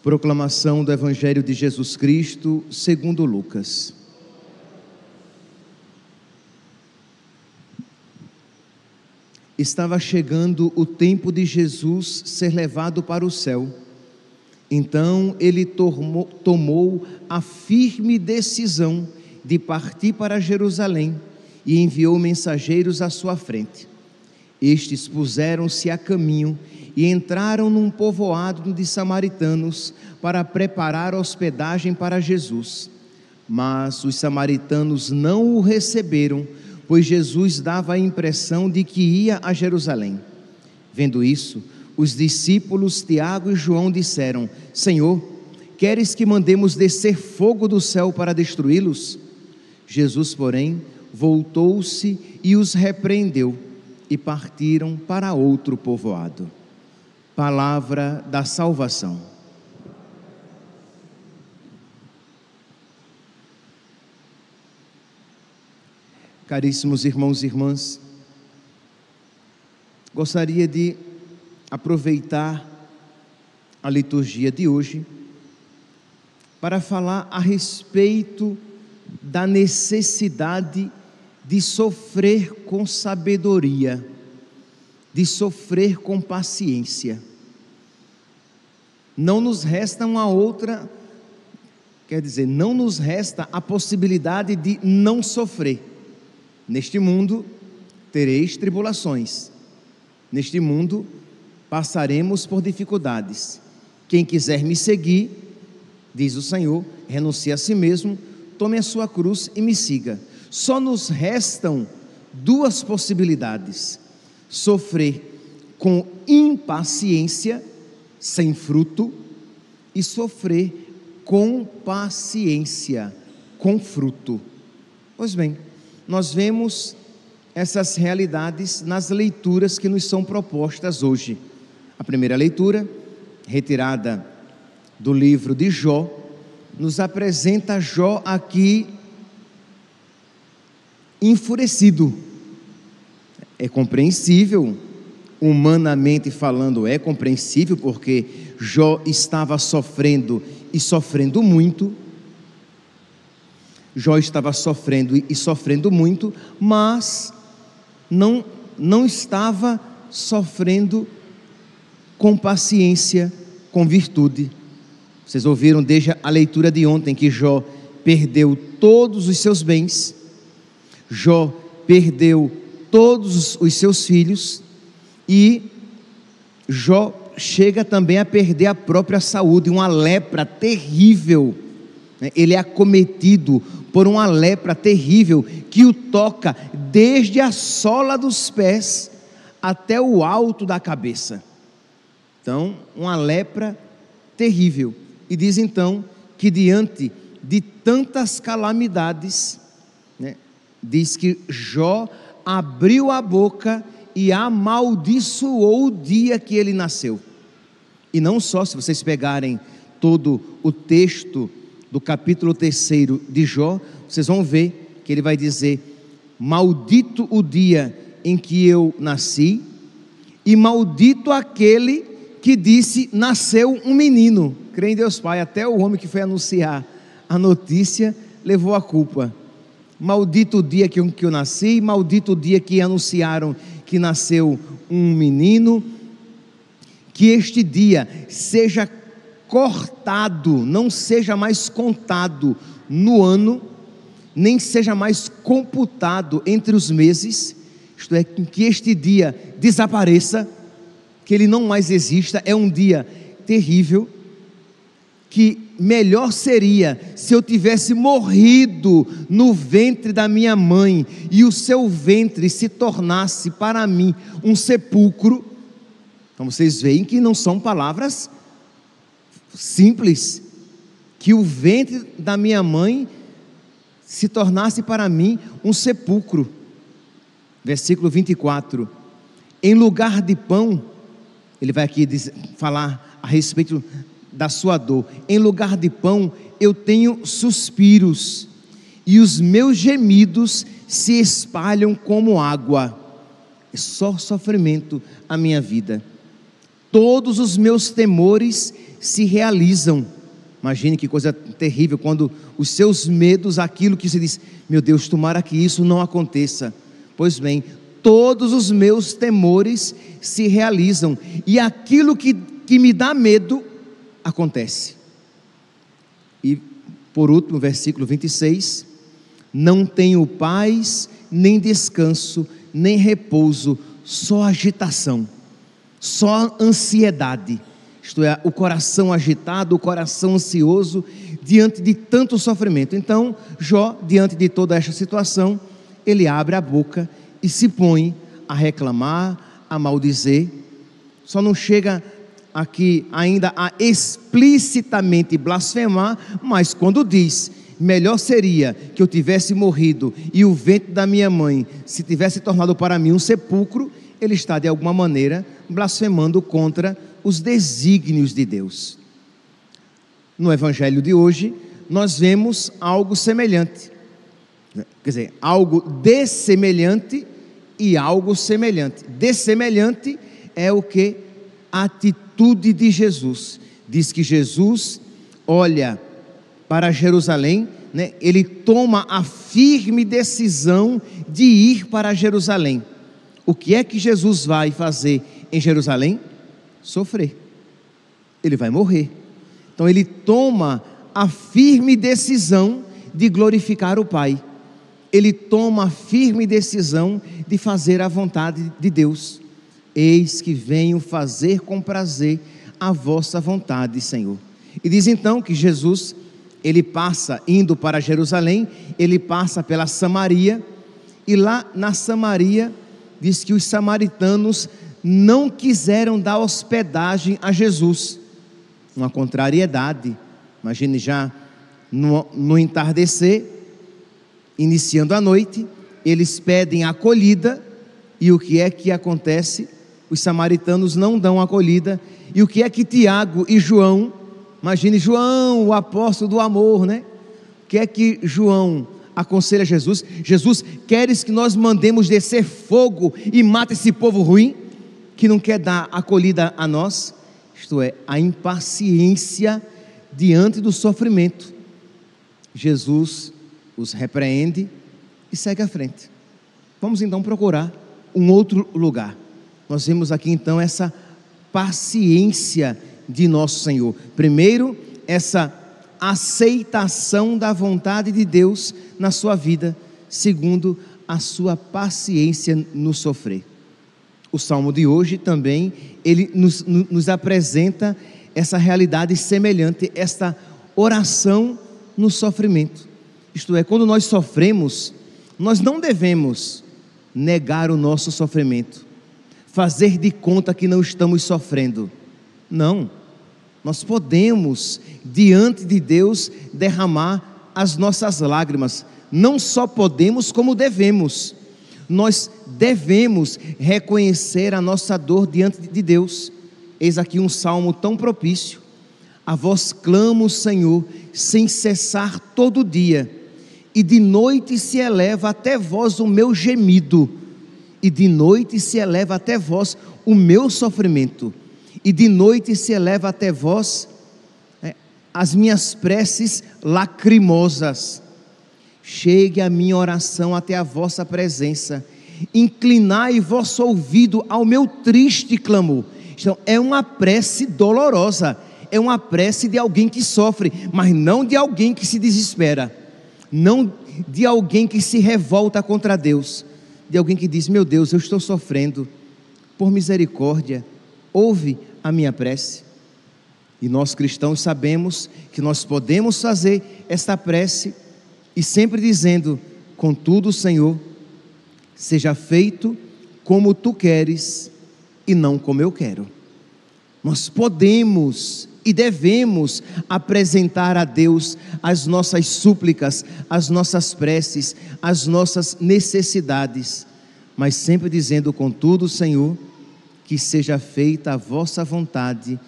Proclamação do Evangelho de Jesus Cristo, segundo Lucas. Estava chegando o tempo de Jesus ser levado para o céu. Então ele tomou a firme decisão de partir para Jerusalém e enviou mensageiros à sua frente. Estes puseram-se a caminho e entraram num povoado de samaritanos para preparar hospedagem para Jesus. Mas os samaritanos não o receberam, pois Jesus dava a impressão de que ia a Jerusalém. Vendo isso, os discípulos Tiago e João disseram: Senhor, queres que mandemos descer fogo do céu para destruí-los? Jesus, porém, voltou-se e os repreendeu, e partiram para outro povoado. Palavra da salvação. Caríssimos irmãos e irmãs, gostaria de aproveitar a liturgia de hoje para falar a respeito da necessidade de sofrer com sabedoria, de sofrer com paciência. Não nos resta não nos resta a possibilidade de não sofrer. Neste mundo tereis tribulações, neste mundo passaremos por dificuldades. Quem quiser me seguir, diz o Senhor, renuncie a si mesmo, tome a sua cruz e me siga. Só nos restam duas possibilidades: sofrer com impaciência, sem fruto, e sofrer com paciência, com fruto. Pois bem, nós vemos essas realidades nas leituras que nos são propostas hoje. A primeira leitura, retirada do livro de Jó, nos apresenta Jó aqui enfurecido. É compreensível, humanamente falando é compreensível, porque Jó estava sofrendo e sofrendo muito. Jó estava sofrendo e sofrendo muito, mas não estava sofrendo com paciência, com virtude. Vocês ouviram desde a leitura de ontem que Jó perdeu todos os seus bens, Jó perdeu todos os seus filhos, e Jó chega também a perder a própria saúde, uma lepra terrível. Ele é acometido por uma lepra terrível que o toca desde a sola dos pés até o alto da cabeça. Então, uma lepra terrível. E diz então que diante de tantas calamidades, diz que Jó abriu a boca e amaldiçoou o dia que ele nasceu. E não só, se vocês pegarem todo o texto do capítulo 3 de Jó, vocês vão ver que ele vai dizer: maldito o dia em que eu nasci, e maldito aquele que disse: nasceu um menino. Crê em Deus Pai, até o homem que foi anunciar a notícia levou a culpa. Maldito o dia que eu nasci, maldito o dia que anunciaram que nasceu um menino. Que este dia seja cortado, não seja mais contado no ano, nem seja mais computado entre os meses, isto é, que este dia desapareça, que ele não mais exista. É um dia terrível, que melhor seria se eu tivesse morrido no ventre da minha mãe e o seu ventre se tornasse para mim um sepulcro. Então vocês veem que não são palavras simples, que o ventre da minha mãe se tornasse para mim um sepulcro. Versículo 24: em lugar de pão, ele vai aqui falar a respeito da sua dor. Em lugar de pão eu tenho suspiros, e os meus gemidos se espalham como água. É só sofrimento a minha vida. todos os meus temores se realizam. Imagine que coisa terrível quando os seus medos, aquilo que se diz, meu Deus, tomara que isso não aconteça. Pois bem, todos os meus temores se realizam, e aquilo que me dá medo, acontece. E por último, versículo 26, não tenho paz, nem descanso, nem repouso, só agitação, só ansiedade. Isto é, o coração agitado, o coração ansioso, diante de tanto sofrimento. Então, Jó, diante de toda esta situação, ele abre a boca e se põe a reclamar, a maldizer. Só não chega aqui ainda a explicitamente blasfemar, mas quando diz, melhor seria que eu tivesse morrido e o ventre da minha mãe se tivesse tornado para mim um sepulcro, ele está de alguma maneira blasfemando contra os desígnios de Deus. No evangelho de hoje, nós vemos algo semelhante, quer dizer, algo dessemelhante e algo semelhante. Dessemelhante é o que? A atitude de Jesus. Diz que Jesus olha para Jerusalém, né? Ele toma a firme decisão de ir para Jerusalém. O que é que Jesus vai fazer em Jerusalém? Sofrer. Ele vai morrer. Então ele toma a firme decisão de glorificar o Pai. Ele toma a firme decisão de fazer a vontade de Deus. Eis que venho fazer com prazer a vossa vontade, Senhor. E diz então que Jesus, ele passa, indo para Jerusalém, ele passa pela Samaria, e lá na Samaria, diz que os samaritanos não quiseram dar hospedagem a Jesus. Uma contrariedade. Imagine já no entardecer, iniciando a noite, eles pedem acolhida, e o que é que acontece? Os samaritanos não dão acolhida. E o que é que Tiago e João, imagine João, o apóstolo do amor, né? O que é que João aconselha Jesus? Jesus, queres que nós mandemos descer fogo e mate esse povo ruim, que não quer dar acolhida a nós? Isto é, a impaciência diante do sofrimento. Jesus os repreende e segue à frente. Vamos então procurar um outro lugar. Nós vemos aqui então essa paciência de nosso Senhor. Primeiro, essa aceitação da vontade de Deus na sua vida. Segundo, a sua paciência no sofrer. O salmo de hoje também, ele nos apresenta essa realidade semelhante, esta oração no sofrimento. Isto é, quando nós sofremos, nós não devemos negar o nosso sofrimento, fazer de conta que não estamos sofrendo. Não, nós podemos, diante de Deus, derramar as nossas lágrimas. Não só podemos, como devemos. Nós devemos reconhecer a nossa dor diante de Deus. Eis aqui um salmo tão propício. A vós clamo, Senhor, sem cessar todo dia, e de noite se eleva até vós o meu gemido, e de noite se eleva até vós o meu sofrimento, e de noite se eleva até vós as minhas preces lacrimosas. Chegue a minha oração até a vossa presença, inclinai vosso ouvido ao meu triste clamor. Então, é uma prece dolorosa, é uma prece de alguém que sofre, mas não de alguém que se desespera, não de alguém que se revolta contra Deus, de alguém que diz, meu Deus, eu estou sofrendo, por misericórdia, ouve a minha prece. E nós cristãos sabemos que nós podemos fazer esta prece, e sempre dizendo, contudo, Senhor, seja feito como Tu queres e não como eu quero. Nós podemos e devemos apresentar a Deus as nossas súplicas, as nossas preces, as nossas necessidades, mas sempre dizendo, contudo, Senhor, que seja feita a vossa vontade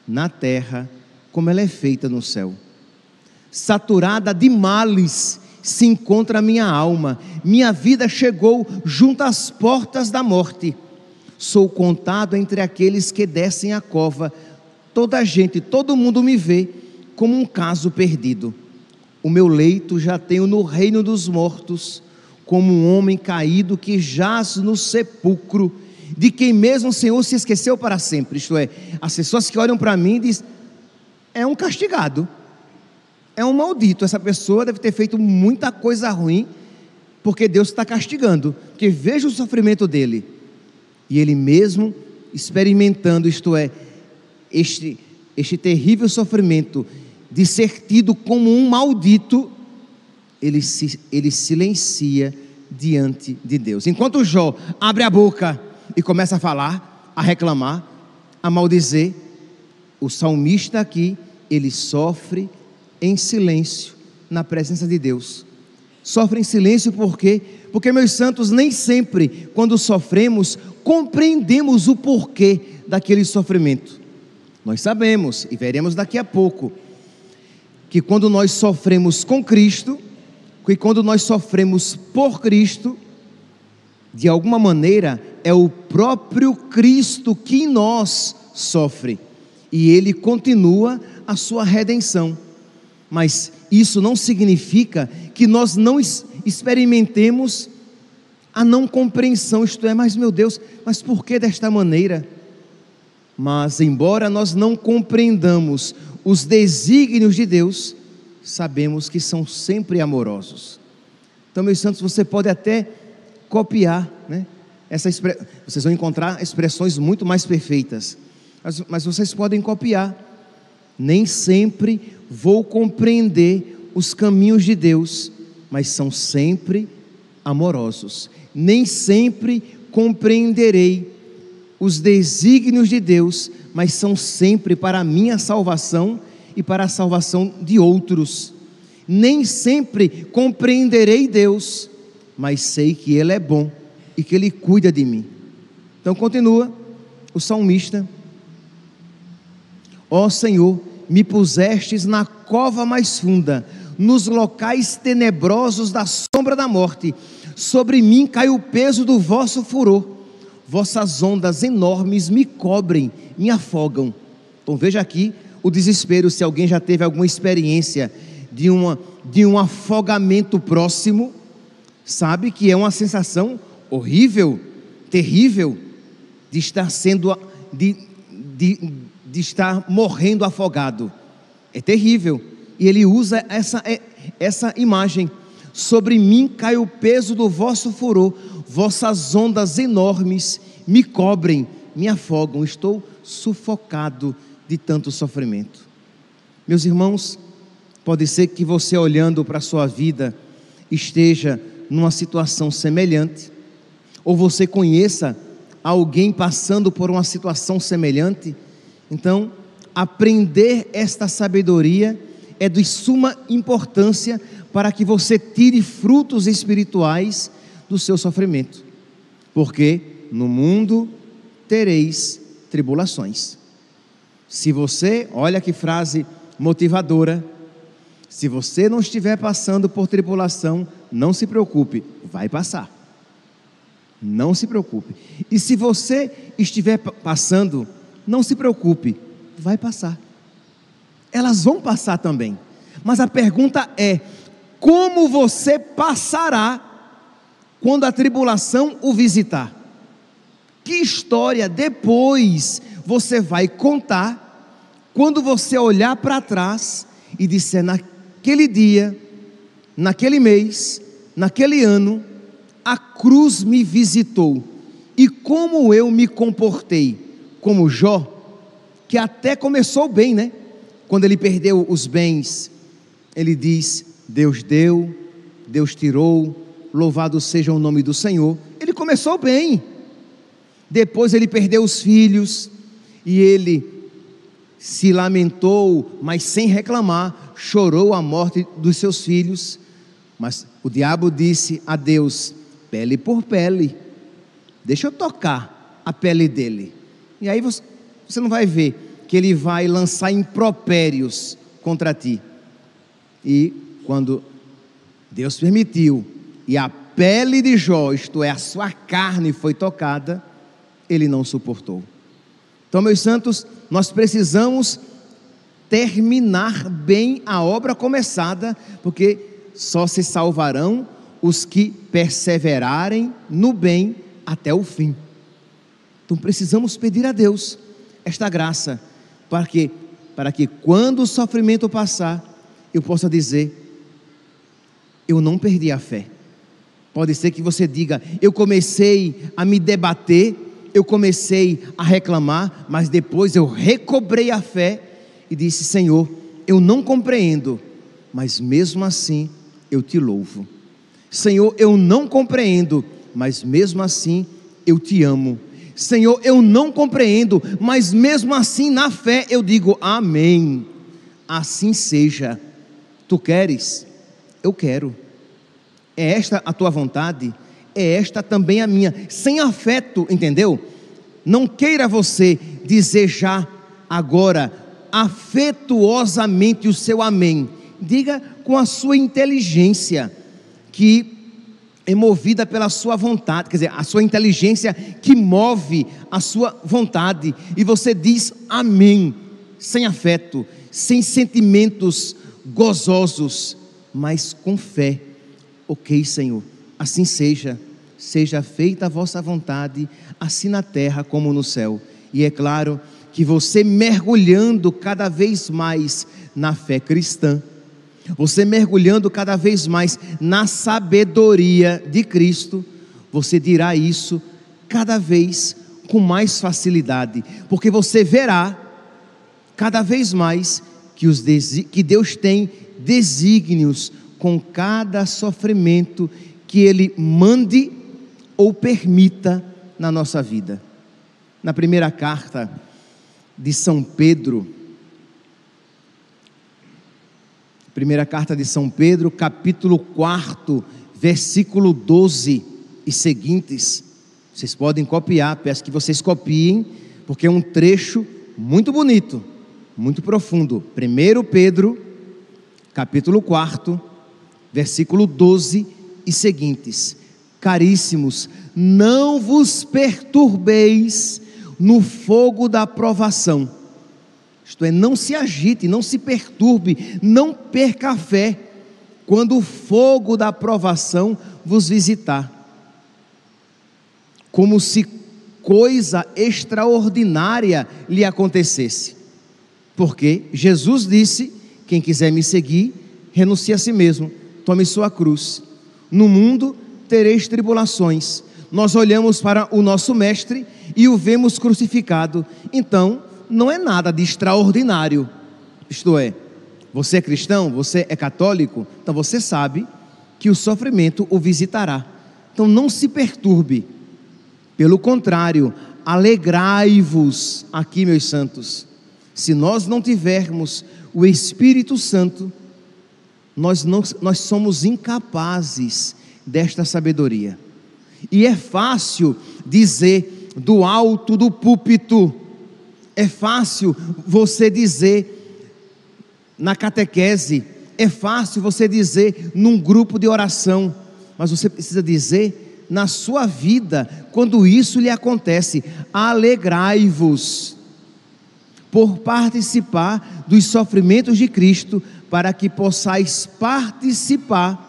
na terra, como ela é feita no céu. Saturada de males se encontra a minha alma, minha vida chegou junto às portas da morte. Sou contado entre aqueles que descem a cova. Toda a gente, todo mundo me vê como um caso perdido. O meu leito já tenho no reino dos mortos, como um homem caído que jaz no sepulcro, de quem mesmo o Senhor se esqueceu para sempre. Isto é, as pessoas que olham para mim dizem: é um castigado, é um maldito, essa pessoa deve ter feito muita coisa ruim, porque Deus está castigando, porque veja o sofrimento dele. E ele mesmo experimentando, isto é, este terrível sofrimento de ser tido como um maldito, ele silencia diante de Deus. Enquanto Jó abre a boca e começa a falar, a reclamar, a maldizer, o salmista aqui, ele sofre em silêncio na presença de Deus. Sofre em silêncio por quê? Porque, meus santos, nem sempre quando sofremos compreendemos o porquê daquele sofrimento. Nós sabemos, e veremos daqui a pouco, que quando nós sofremos com Cristo, que quando nós sofremos por Cristo, de alguma maneira é o próprio Cristo que em nós sofre, e Ele continua a sua redenção. Mas isso não significa que nós não experimentemos a não compreensão, isto é, mas meu Deus, mas por que desta maneira? Mas embora nós não compreendamos os desígnios de Deus, sabemos que são sempre amorosos. Então, meus santos, você pode até copiar, né? Vocês vão encontrar expressões muito mais perfeitas, mas vocês podem copiar. Nem sempre vou compreender os caminhos de Deus, mas são sempre amorosos. Nem sempre compreenderei os desígnios de Deus, mas são sempre para a minha salvação e para a salvação de outros. Nem sempre compreenderei Deus, mas sei que Ele é bom e que Ele cuida de mim. Então continua o salmista: ó Senhor, me pusestes na cova mais funda, nos locais tenebrosos da sombra da morte. Sobre mim cai o peso do vosso furor. Vossas ondas enormes me cobrem, me afogam. Então veja aqui o desespero. Se alguém já teve alguma experiência de um afogamento próximo, sabe que é uma sensação horrível, terrível, de estar de estar morrendo afogado. É terrível. E ele usa essa imagem: sobre mim cai o peso do vosso furor, vossas ondas enormes me cobrem, me afogam. Estou sufocado de tanto sofrimento. Meus irmãos, pode ser que você, olhando para a sua vida, esteja numa situação semelhante, ou você conheça alguém passando por uma situação semelhante. Então, aprender esta sabedoria é de suma importância para que você tire frutos espirituais do seu sofrimento, porque no mundo tereis tribulações. Se você, olha que frase motivadora, se você não estiver passando por tribulação, não se preocupe, vai passar. Não se preocupe. E se você estiver passando, não se preocupe, vai passar. Elas vão passar também. Mas a pergunta é: como você passará quando a tribulação o visitar? Que história depois você vai contar quando você olhar para trás e disser: naquele dia, naquele mês, naquele ano, a cruz me visitou, e como eu me comportei? Como Jó, que até começou bem, né? Quando ele perdeu os bens, ele diz: Deus deu, Deus tirou, louvado seja o nome do Senhor. Ele começou bem. Depois ele perdeu os filhos, e ele se lamentou, mas sem reclamar, chorou a morte dos seus filhos. Mas o diabo disse a Deus: pele por pele, deixa eu tocar a pele dele. E aí você não vai ver que ele vai lançar impropérios contra ti. E quando Deus permitiu, e a pele de Jó, isto é, a sua carne, foi tocada, Ele não suportou. Então, meus santos, nós precisamos terminar bem a obra começada, porque só se salvarão os que perseverarem no bem até o fim. Então precisamos pedir a Deus esta graça, para que quando o sofrimento passar, eu possa dizer: eu não perdi a fé. Pode ser que você diga: eu comecei a me debater, eu comecei a reclamar, mas depois eu recobrei a fé e disse: Senhor, eu não compreendo, mas mesmo assim eu te louvo. Senhor, eu não compreendo, mas mesmo assim eu te amo. Senhor, eu não compreendo, mas mesmo assim na fé eu digo amém. Assim seja. Tu queres? Eu quero. É esta a tua vontade? É esta também a minha. Sem afeto, entendeu? Não queira você dizer já agora afetuosamente o seu amém. Diga com a sua inteligência, que é movida pela sua vontade, quer dizer, a sua inteligência que move a sua vontade, e você diz amém, sem afeto, sem sentimentos gozosos, mas com fé. Ok, Senhor, assim seja, seja feita a vossa vontade, assim na terra como no céu. E é claro que você mergulhando cada vez mais na fé cristã, você mergulhando cada vez mais na sabedoria de Cristo, você dirá isso cada vez com mais facilidade, porque você verá cada vez mais que Deus tem desígnios com cada sofrimento que Ele mande ou permita na nossa vida. Na primeira carta de São Pedro, capítulo 4, versículo 12 e seguintes, vocês podem copiar, peço que vocês copiem, porque é um trecho muito bonito, muito profundo. 1 Pedro, capítulo 4, versículo 12 e seguintes: caríssimos, não vos perturbeis no fogo da provação. Isto é, não se agite, não se perturbe, não perca a fé, quando o fogo da provação vos visitar, como se coisa extraordinária lhe acontecesse. Porque Jesus disse: quem quiser me seguir, renuncie a si mesmo, tome sua cruz. No mundo tereis tribulações. Nós olhamos para o nosso mestre e o vemos crucificado. Então não é nada de extraordinário. Isto é, você é cristão, você é católico, então você sabe que o sofrimento o visitará. Então não se perturbe, pelo contrário, alegrai-vos. Aqui, meus santos, se nós não tivermos o Espírito Santo, nós somos incapazes desta sabedoria. E é fácil dizer do alto do púlpito, é fácil você dizer na catequese, é fácil você dizer num grupo de oração, mas você precisa dizer na sua vida, quando isso lhe acontece. Alegrai-vos por participar dos sofrimentos de Cristo, para que possais participar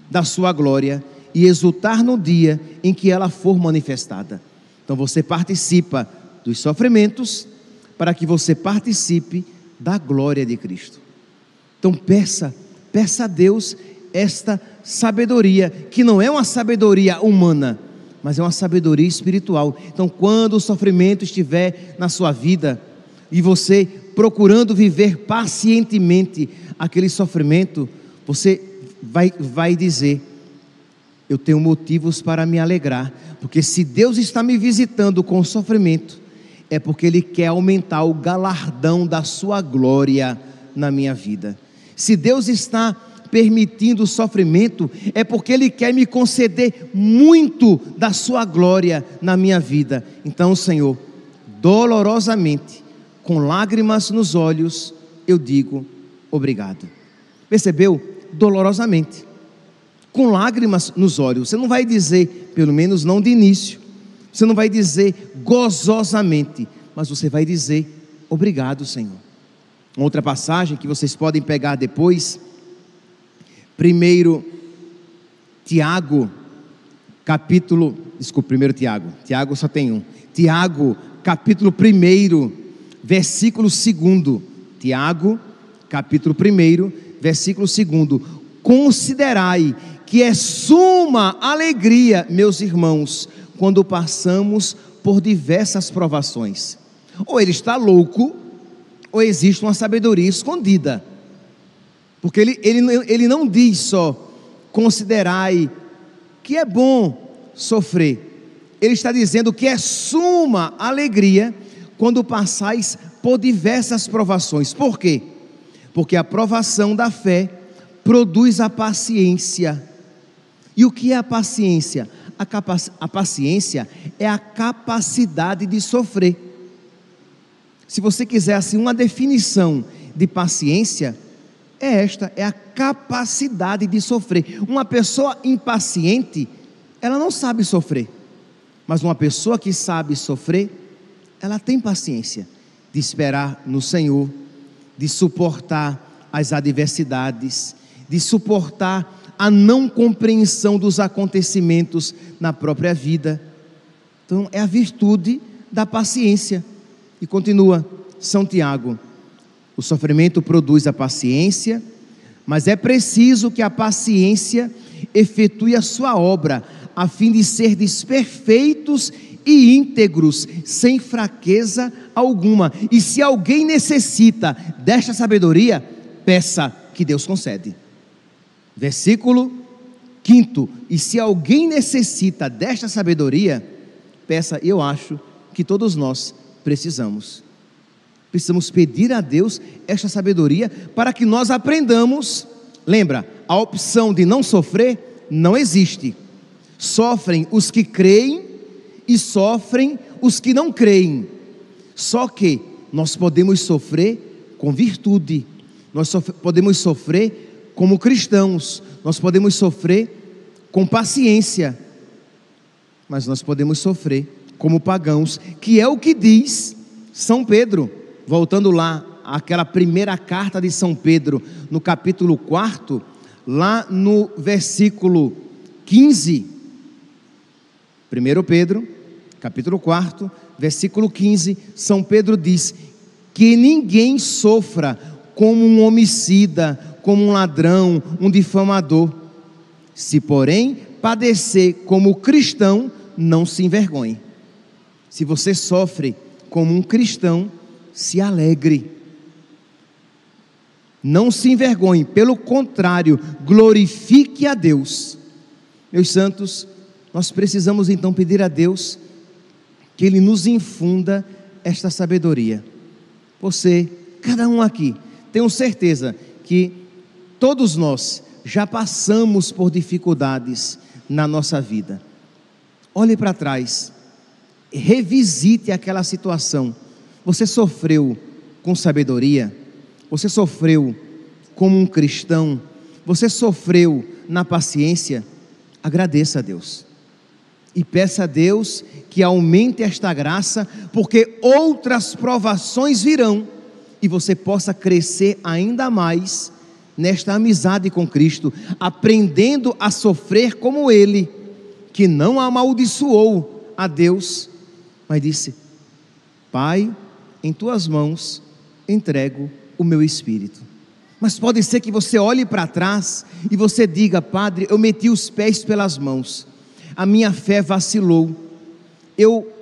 da sua glória e exultar no dia em que ela for manifestada. Então você participa dos sofrimentos para que você participe da glória de Cristo. Então peça a Deus esta sabedoria, que não é uma sabedoria humana, mas é uma sabedoria espiritual. Então quando o sofrimento estiver na sua vida e você procurando viver pacientemente aquele sofrimento, você vai dizer: eu tenho motivos para me alegrar, porque se Deus está me visitando com sofrimento, é porque Ele quer aumentar o galardão da sua glória na minha vida. Se Deus está permitindo o sofrimento, é porque Ele quer me conceder muito da sua glória na minha vida. Então, Senhor, dolorosamente, com lágrimas nos olhos, eu digo obrigado. Percebeu? Dolorosamente, com lágrimas nos olhos. Você não vai dizer, pelo menos não de início, Você não vai dizer gozosamente, mas você vai dizer obrigado, Senhor. Uma outra passagem que vocês podem pegar depois, 1 Tiago, Tiago só tem um. Tiago, capítulo 1, versículo 2. Tiago, capítulo 1, versículo 2. Considerai que é suma alegria, meus irmãos, quando passamos por diversas provações. Ou ele está louco, ou existe uma sabedoria escondida. Porque ele não diz só, considerai que é bom sofrer. Ele está dizendo que é suma alegria quando passais por diversas provações. Por quê? Porque a provação da fé produz a paciência. E o que é a paciência? A paciência é a capacidade de sofrer. Se você quiser assim uma definição de paciência, é esta, é a capacidade de sofrer. Uma pessoa impaciente, ela não sabe sofrer. Mas uma pessoa que sabe sofrer, ela tem paciência de esperar no Senhor, de suportar as adversidades, de suportar a não compreensão dos acontecimentos na própria vida. Então é a virtude da paciência. E continua São Tiago: o sofrimento produz a paciência, mas é preciso que a paciência efetue a sua obra, a fim de serdes perfeitos e íntegros, sem fraqueza alguma. E se alguém necessita desta sabedoria, peça, que Deus concede. Versículo 5: e se alguém necessita desta sabedoria, peça. Eu acho que todos nós precisamos pedir a Deus esta sabedoria, para que nós aprendamos. Lembra, a opção de não sofrer não existe. Sofrem os que creem e sofrem os que não creem. Só que nós podemos sofrer com virtude, nós podemos sofrer como cristãos, nós podemos sofrer com paciência, mas nós podemos sofrer como pagãos, que é o que diz São Pedro. Voltando lá, aquela primeira carta de São Pedro, no capítulo 4, lá no versículo 15, 1 Pedro, capítulo 4, versículo 15, São Pedro diz: que ninguém sofra como um homicida, como um ladrão, um difamador. Se porém padecer como cristão, não se envergonhe. Se você sofre como um cristão, se alegre, não se envergonhe, pelo contrário, glorifique a Deus. Meus santos, nós precisamos então pedir a Deus que Ele nos infunda esta sabedoria. Você, cada um aqui, tenho certeza que todos nós já passamos por dificuldades na nossa vida. Olhe para trás, revisite aquela situação. Você sofreu com sabedoria? Você sofreu como um cristão? Você sofreu na paciência? Agradeça a Deus e peça a Deus que aumente esta graça, porque outras provações virão e você possa crescer ainda mais nesta amizade com Cristo, aprendendo a sofrer como Ele, que não amaldiçoou a Deus, mas disse: Pai, em tuas mãos entrego o meu espírito. Mas pode ser que você olhe para trás e você diga: Padre, eu meti os pés pelas mãos, a minha fé vacilou, eu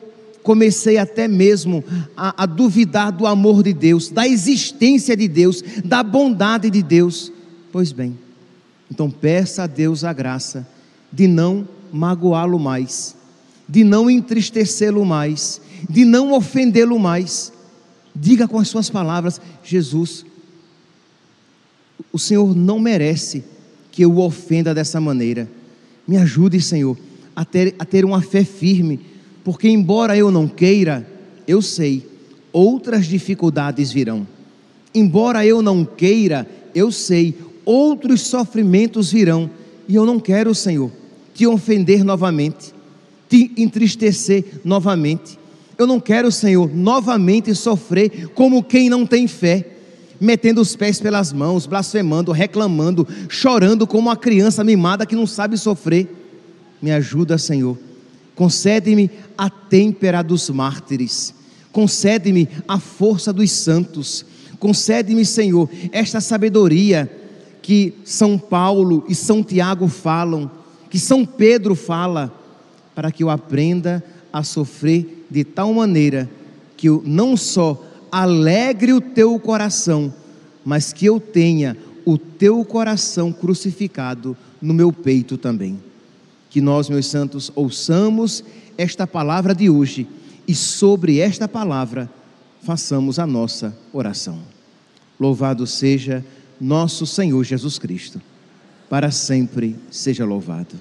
comecei até mesmo a duvidar do amor de Deus, da existência de Deus, da bondade de Deus. Pois bem, então peça a Deus a graça de não magoá-lo mais, de não entristecê-lo mais, de não ofendê-lo mais. Diga com as suas palavras: Jesus, o Senhor não merece que eu o ofenda dessa maneira. Me ajude, Senhor, a ter uma fé firme, porque embora eu não queira, eu sei, outras dificuldades virão. Embora eu não queira, eu sei, outros sofrimentos virão. E eu não quero, Senhor, te ofender novamente. te entristecer novamente. Eu não quero, Senhor, novamente sofrer como quem não tem fé, metendo os pés pelas mãos, blasfemando, reclamando, chorando como uma criança mimada que não sabe sofrer. Me ajuda, Senhor. Concede-me a têmpera dos mártires, concede-me a força dos santos, concede-me, Senhor, esta sabedoria que São Paulo e São Tiago falam, que São Pedro fala, para que eu aprenda a sofrer de tal maneira que eu não só alegre o teu coração, mas que eu tenha o teu coração crucificado no meu peito também. Que nós, meus santos, ouçamos esta palavra de hoje e sobre esta palavra façamos a nossa oração. Louvado seja nosso Senhor Jesus Cristo, para sempre seja louvado.